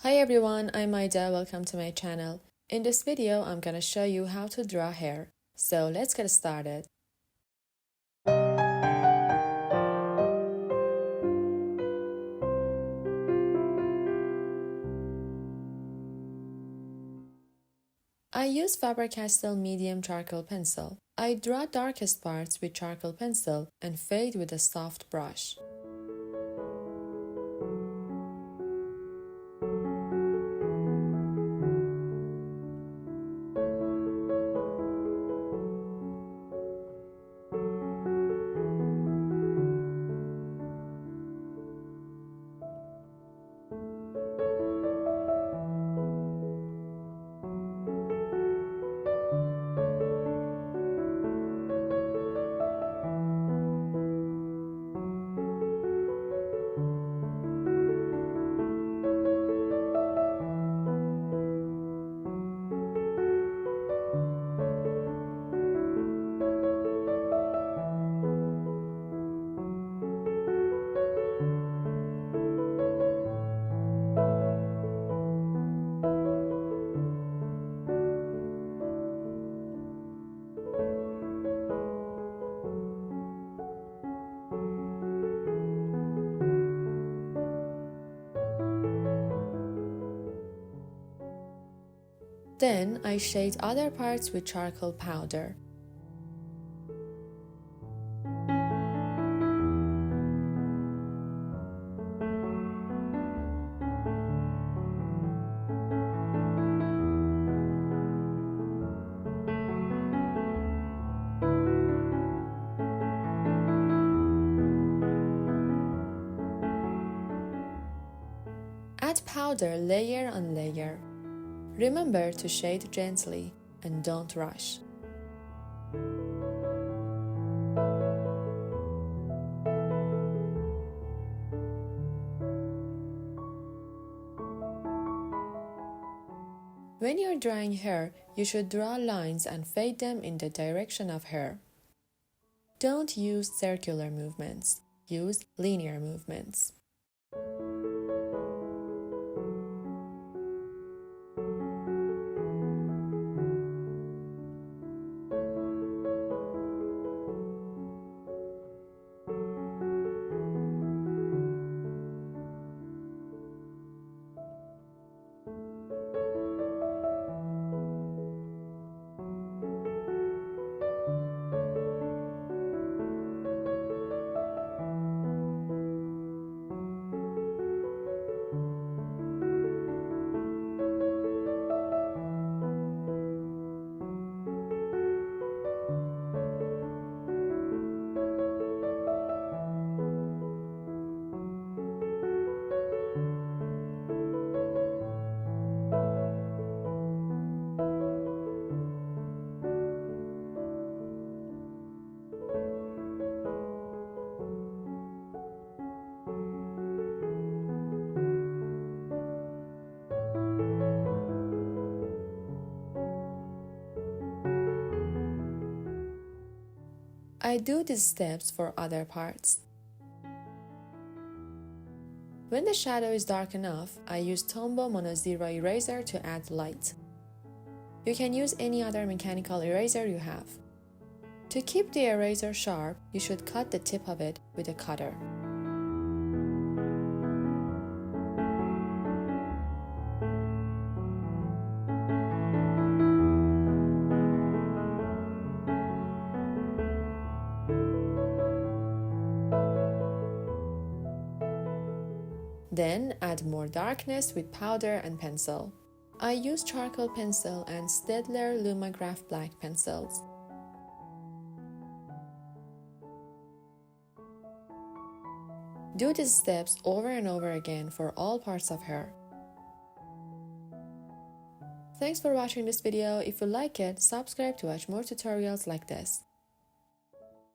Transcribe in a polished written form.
Hi everyone, I'm Maida. Welcome to my channel. In this video, I'm gonna show you how to draw hair. So let's get started. I use Faber-Castell medium charcoal pencil. I draw darkest parts with charcoal pencil and fade with a soft brush. Then I shade other parts with charcoal powder. Add powder layer on layer. Remember to shade gently and don't rush. When you're drawing hair, you should draw lines and fade them in the direction of hair. Don't use circular movements, use linear movements. I do these steps for other parts. When the shadow is dark enough, I use Tombow Mono Zero eraser to add light. You can use any other mechanical eraser you have. To keep the eraser sharp, you should cut the tip of it with a cutter. Then add more darkness with powder and pencil. I use charcoal pencil and Staedtler Lumograph black pencils. Do these steps over and over again for all parts of hair. Thanks for watching this video. If you like it, subscribe to watch more tutorials like this.